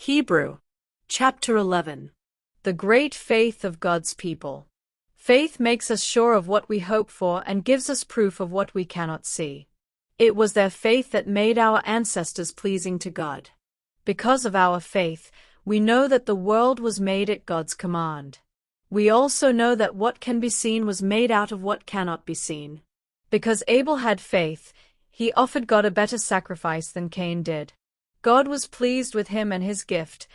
Hebrew. Chapter 11. The great faith of God's people. Faith makes us sure of what we hope for and gives us proof of what we cannot see. It was their faith that made our ancestors pleasing to God. Because of our faith, we know that the world was made at God's command. We also know that what can be seen was made out of what cannot be seen. Because Abel had faith, he offered God a better sacrifice than Cain did. God was pleased with him and his gift,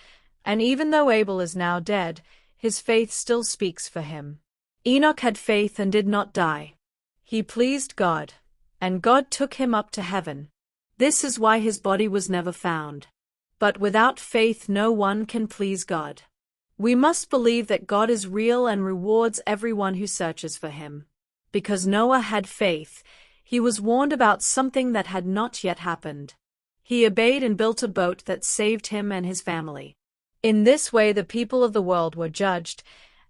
and even though Abel is now dead, his faith still speaks for him. Enoch had faith and did not die. He pleased God, and God took him up to heaven. This is why his body was never found. But without faith no one can please God. We must believe that God is real and rewards everyone who searches for him. Because Noah had faith, he was warned about something that had not yet happened. He obeyed and built a boat that saved him and his family. In this way the people of the world were judged,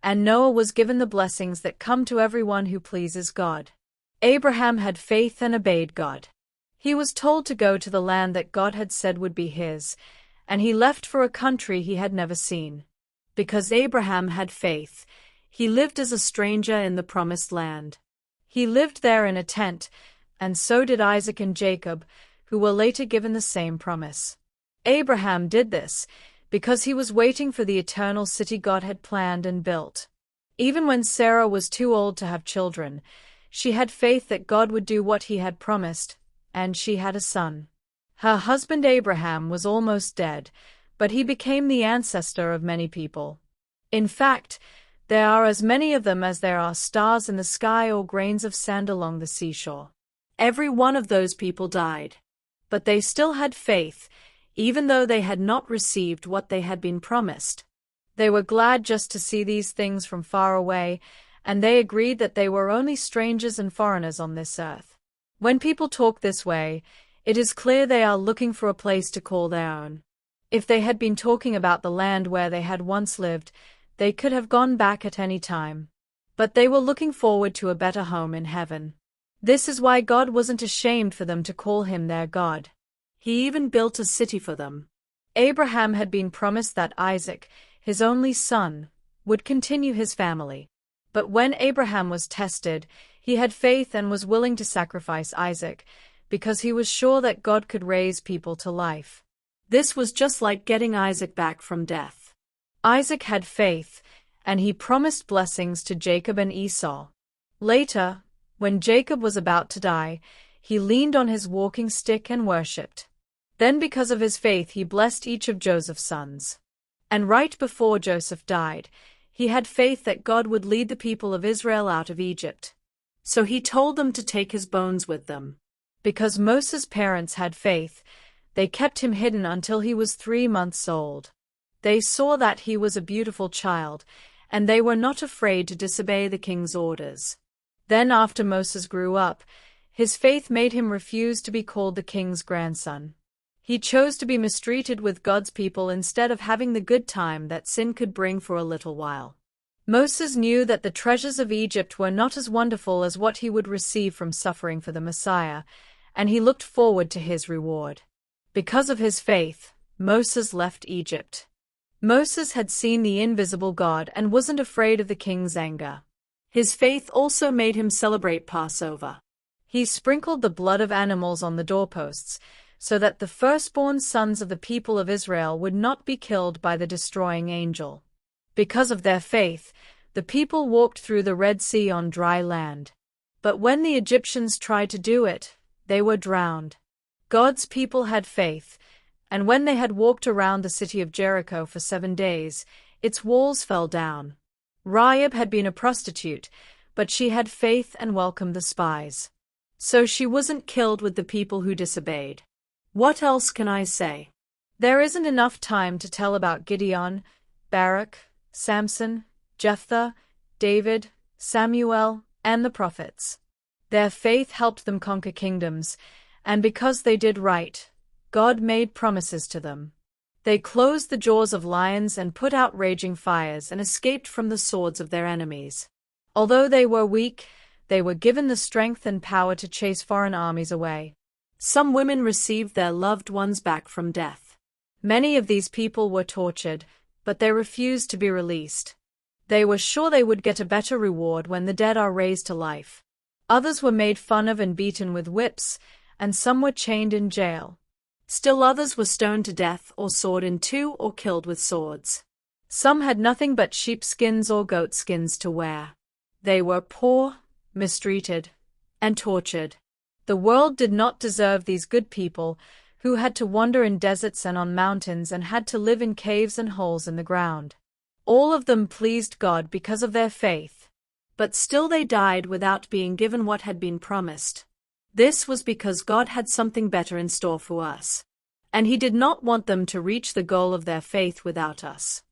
and Noah was given the blessings that come to everyone who pleases God. Abraham had faith and obeyed God. He was told to go to the land that God had said would be his, and he left for a country he had never seen. Because Abraham had faith, he lived as a stranger in the promised land. He lived there in a tent, and so did Isaac and Jacob, who were later given the same promise. Abraham did this because he was waiting for the eternal city God had planned and built. Even when Sarah was too old to have children, she had faith that God would do what he had promised, and she had a son. Her husband Abraham was almost dead, but he became the ancestor of many people. In fact, there are as many of them as there are stars in the sky or grains of sand along the seashore. Every one of those people died. But they still had faith, even though they had not received what they had been promised. They were glad just to see these things from far away, and they agreed that they were only strangers and foreigners on this earth. When people talk this way, it is clear they are looking for a place to call their own. If they had been talking about the land where they had once lived, they could have gone back at any time. But they were looking forward to a better home in heaven. This is why God wasn't ashamed for them to call him their God. He even built a city for them. Abraham had been promised that Isaac, his only son, would continue his family. But when Abraham was tested, he had faith and was willing to sacrifice Isaac, because he was sure that God could raise people to life. This was just like getting Isaac back from death. Isaac had faith, and he promised blessings to Jacob and Esau. Later, when Jacob was about to die, he leaned on his walking stick and worshipped. Then because of his faith he blessed each of Joseph's sons. And right before Joseph died, he had faith that God would lead the people of Israel out of Egypt. So he told them to take his bones with them. Because Moses' parents had faith, they kept him hidden until he was 3 months old. They saw that he was a beautiful child, and they were not afraid to disobey the king's orders. Then after Moses grew up, his faith made him refuse to be called the king's grandson. He chose to be mistreated with God's people instead of having the good time that sin could bring for a little while. Moses knew that the treasures of Egypt were not as wonderful as what he would receive from suffering for the Messiah, and he looked forward to his reward. Because of his faith, Moses left Egypt. Moses had seen the invisible God and wasn't afraid of the king's anger. His faith also made him celebrate Passover. He sprinkled the blood of animals on the doorposts, so that the firstborn sons of the people of Israel would not be killed by the destroying angel. Because of their faith, the people walked through the Red Sea on dry land. But when the Egyptians tried to do it, they were drowned. God's people had faith, and when they had walked around the city of Jericho for 7 days, its walls fell down. Rahab had been a prostitute, but she had faith and welcomed the spies. So she wasn't killed with the people who disobeyed. What else can I say? There isn't enough time to tell about Gideon, Barak, Samson, Jephthah, David, Samuel, and the prophets. Their faith helped them conquer kingdoms, and because they did right, God made promises to them. They closed the jaws of lions and put out raging fires and escaped from the swords of their enemies. Although they were weak, they were given the strength and power to chase foreign armies away. Some women received their loved ones back from death. Many of these people were tortured, but they refused to be released. They were sure they would get a better reward when the dead are raised to life. Others were made fun of and beaten with whips, and some were chained in jail. Still others were stoned to death or sawed in two or killed with swords. Some had nothing but sheepskins or goatskins to wear. They were poor, mistreated, and tortured. The world did not deserve these good people, who had to wander in deserts and on mountains and had to live in caves and holes in the ground. All of them pleased God because of their faith. But still they died without being given what had been promised. This was because God had something better in store for us. And He did not want them to reach the goal of their faith without us.